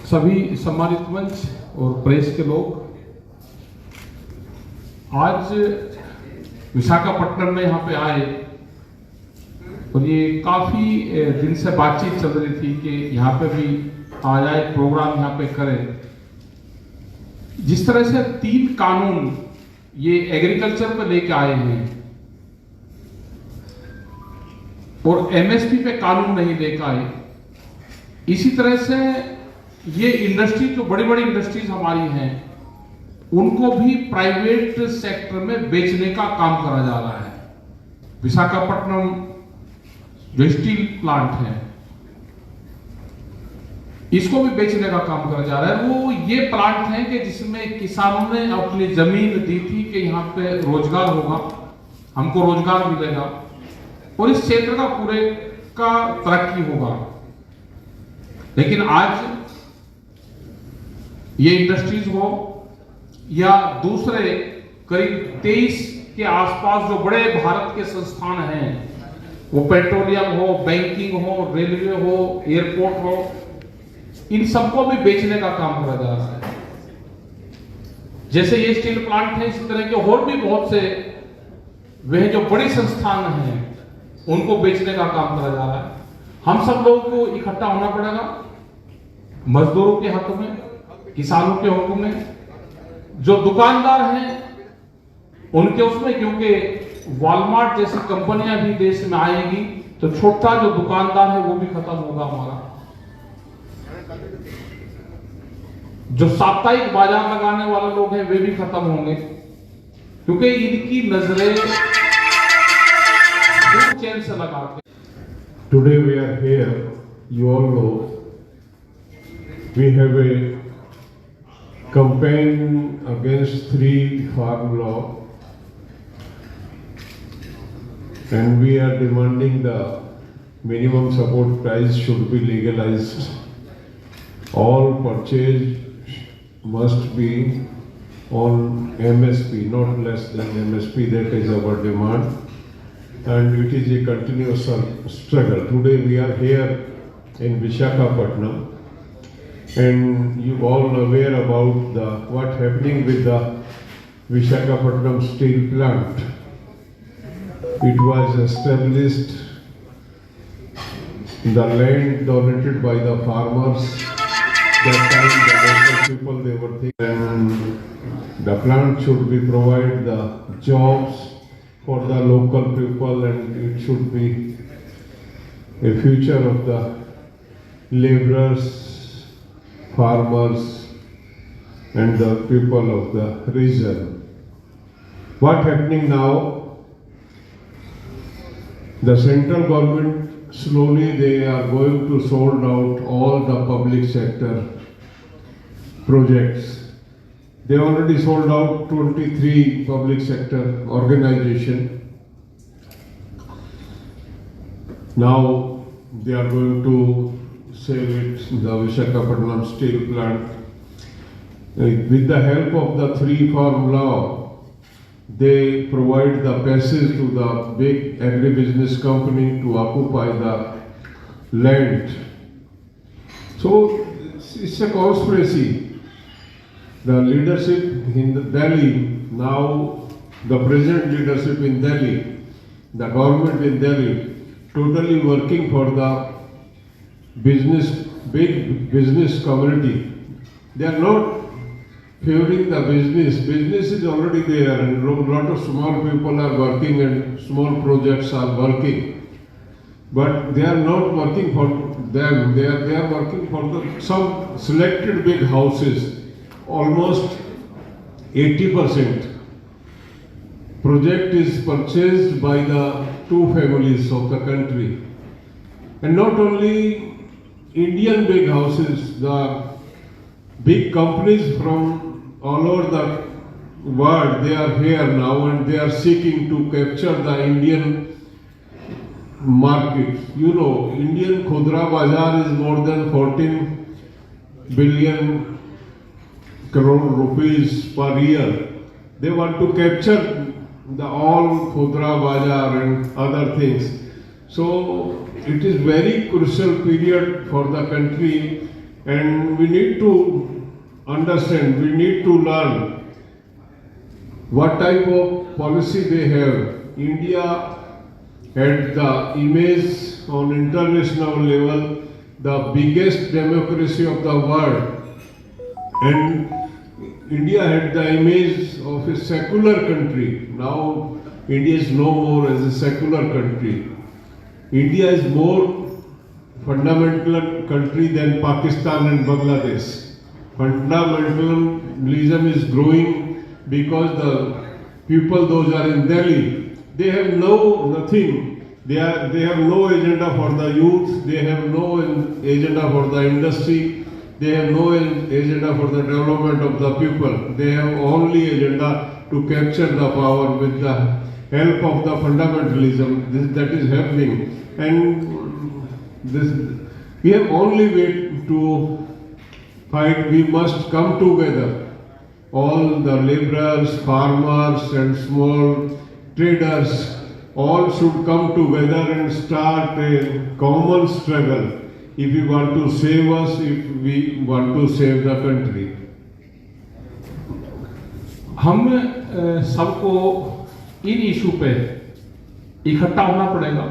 सभी सम्मानित मंच और प्रेस के लोग, आज विशाखापट्टनम में यहाँ पे आए और ये काफी दिन से बातचीत चल रही थी कि यहाँ पे भी आ जाए, प्रोग्राम यहाँ पे करें। जिस तरह से 3 कानून ये एग्रीकल्चर पे लेके आए हैं और एमएसपी पे कानून नहीं लेकर आए, इसी तरह से ये इंडस्ट्री जो बड़ी बड़ी इंडस्ट्रीज हमारी हैं उनको भी प्राइवेट सेक्टर में बेचने का काम करा जा रहा है। विशाखापट्टनम जो स्टील प्लांट है इसको भी बेचने का काम करा जा रहा है। वो ये प्लांट है कि जिसमें किसानों ने अपनी जमीन दी थी कि यहाँ पे रोजगार होगा, हमको रोजगार मिलेगा और इस क्षेत्र का पूरे का तरक्की होगा। लेकिन आज ये इंडस्ट्रीज हो या दूसरे करीब 23 के आसपास जो बड़े भारत के संस्थान हैं, वो पेट्रोलियम हो, बैंकिंग हो, रेलवे हो, एयरपोर्ट हो, इन सबको भी बेचने का काम करा जा रहा है। जैसे ये स्टील प्लांट है, इसी तरह के और भी बहुत से वह जो बड़ी संस्थान हैं उनको बेचने का काम करा जा रहा है। हम सब लोगों को इकट्ठा होना पड़ेगा, मजदूरों के हक में, किसानों के हक में, जो दुकानदार हैं उनके उसमें, क्योंकि वॉलमार्ट जैसी कंपनियां भी देश में आएगी तो छोटा जो दुकानदार है वो भी खत्म होगा हमारा। जो साप्ताहिक बाजार लगाने वाले लोग हैं वे भी खत्म होंगे, क्योंकि इनकी नजरें चैन से लगाते। Today we are here, you all know, we have a campaign against 3 farm law and we are demanding the minimum support price should be legalized. All purchase must be on MSP, not less than MSP. That is our demand. And it is a continuous struggle. Today we are here in Visakhapatnam, and you all aware about what happening with the Visakhapatnam steel plant. It was established, the land donated by the farmers. That time the local people, they were thinking, and the plant should be provide the jobs for the local people, and it should be a future of the laborers, farmers, and the people of the region. What happening now? The central government slowly they are going to sold out all the public sector projects. They already sold out 23 public sector organization. Now they are going to sell it, the Visakhapatnam steel plant. With the help of the 3 farm law, they provide the passage to the big agribusiness company to occupy the land. So it's a conspiracy. The leadership in Delhi, now the present leadership in Delhi, the government in Delhi, totally working for the business, big business community. They are not favoring the business. Business is already there, and a lot of small people are working and small projects are working. But they are not working for them. They are working for some selected big houses. Almost 80% project is purchased by the 2 families of the country. And not only Indian big houses, the big companies from all over the world, they are here now and they are seeking to capture the Indian market. You know, Indian Khudra Bazaar is more than 14 billion crore rupees per year. They want to capture the all Khudra Bazaar and other things. So it is very crucial period for the country, and we need to understand, we need to learn what type of policy they have. India had the image on international level, the biggest democracy of the world, and India had the image of a secular country. Now India is no more as a secular country. India is more fundamental country than Pakistan and Bangladesh. Fundamentalism is growing because the people, those are in Delhi, they have nothing. They have no agenda for the youth. They have no agenda for the industry. They have no agenda for the development of the people. They have only agenda to capture the power with the help of the fundamentalism that is happening. And we have only way to fight. We must come together. All the laborers, farmers and small traders all should come together and start a common struggle if we want to save us, if we want to save the country. हम सबको इन issue पे इकट्ठा होना पड़ेगा।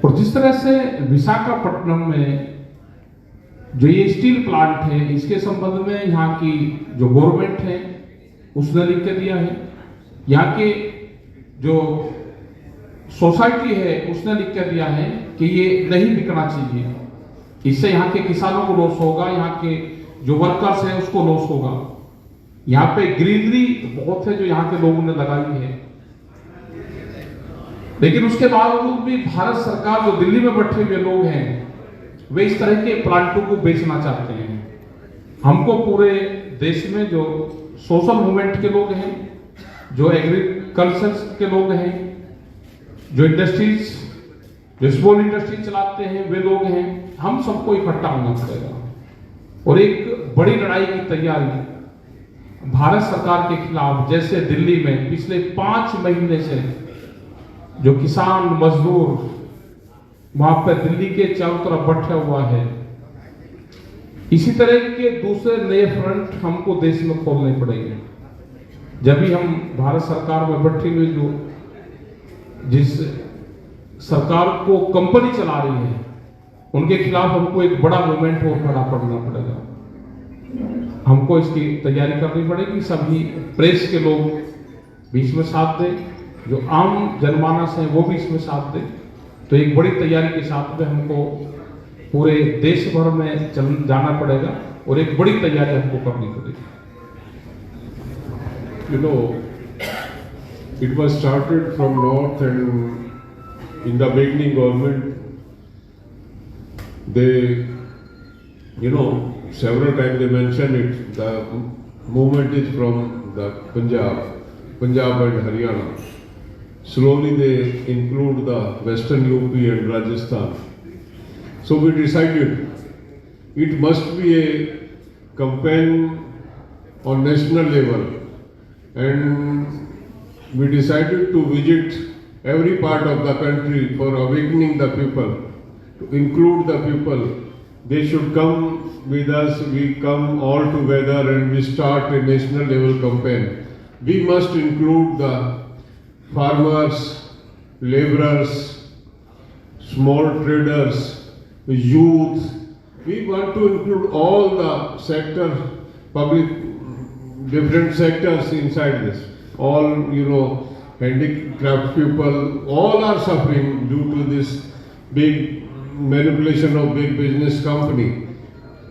और जिस तरह से विशाखापट्टनम में जो ये स्टील प्लांट है, इसके संबंध में यहाँ की जो गवर्नमेंट है उसने लिख के दिया है, यहाँ के जो सोसाइटी है उसने लिख के दिया है कि ये नहीं बिकना चाहिए। इससे यहाँ के किसानों को लॉस होगा, यहाँ के जो वर्कर्स हैं उसको लॉस होगा। यहाँ पे ग्रीनरी बहुत है जो यहाँ के लोगों ने लगाई है, लेकिन उसके बावजूद भी भारत सरकार, जो दिल्ली में बैठे हुए लोग हैं, वे इस तरह के प्लांटों को बेचना चाहते हैं। हमको पूरे देश में जो सोशल मूवमेंट के लोग हैं, जो एग्रीकल्चर के लोग हैं, जो इंडस्ट्रीज, जो स्मॉल इंडस्ट्री चलाते हैं, वे लोग हैं, हम सबको इकट्ठा होना पड़ेगा और एक बड़ी लड़ाई की तैयारी भारत सरकार के खिलाफ। जैसे दिल्ली में पिछले 5 महीने से जो किसान मजदूर वहां पर दिल्ली के चारों तरफ बैठा हुआ है, इसी तरह के दूसरे नए फ्रंट हमको देश में खोलने पड़ेंगे। जब भी हम भारत सरकार में बैठे हुए जो जिस सरकार को कंपनी चला रही है, उनके खिलाफ हमको एक बड़ा मूवमेंट और खड़ा करना पड़ेगा। हमको इसकी तैयारी करनी पड़ेगी। सभी प्रेस के लोग भी इसमें साथ दें, जो आम जनमानस है वो भी इसमें साथ दें। तो एक बड़ी तैयारी के साथ में हमको पूरे देश भर में जाना पड़ेगा और एक बड़ी तैयारी हमको करनी पड़ेगी। You know, it was started from north, and in the beginning government, they, several times they mentioned it, the movement is from the Punjab and Haryana. Slowly they include the Western UP and Rajasthan. So we decided it must be a campaign on national level, and we decided to visit every part of the country for awakening the people, to include the people. They should come with us, we come all together and we start a national level campaign. We must include the farmers, laborers, small traders, youth. We want to include all the sectors, public, different sectors inside this. All, handicraft people, all are suffering due to this big manipulation of big business company.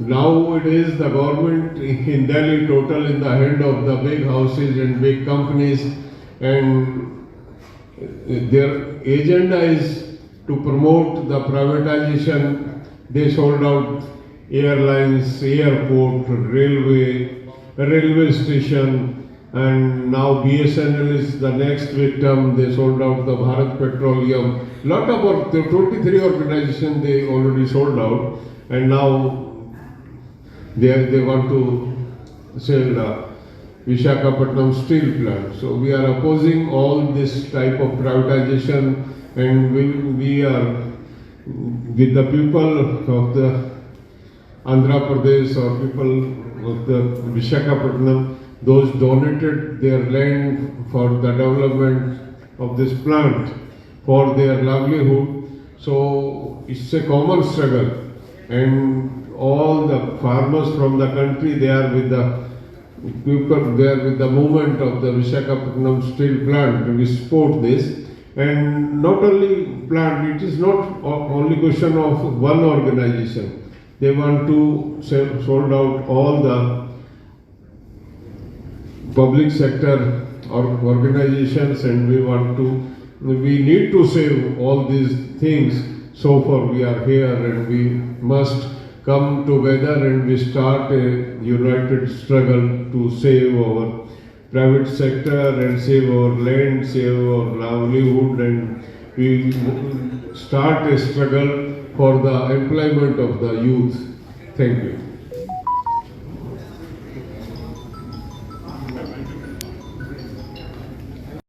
Nowadays, the government in Delhi total in the hand of the big houses and big companies, and their agenda is to promote the privatization. They sold out airlines, airport, railway station, and now BSNL is the next victim. They sold out the Bharat Petroleum. Lot of 23 organizations they already sold out, and now they want to sell the Visakhapatnam steel plant. So we are opposing all this type of privatization, and we are with the people of the Andhra Pradesh or people of the Visakhapatnam, those donated their land for the development of this plant for their livelihood. So it's a common struggle, and all the farmers from the country, they are with the people, they are with the movement of the Visakhapatnam steel plant. We support this. And not only plant, it is not only question of one organization. They want to sold out all the public sector or organizations, and we need to save all these things. So far we are here, and we must come together and we start a united struggle to save our private sector and save our land, save our livelihood, and we start a struggle for the employment of the youth. Thank you.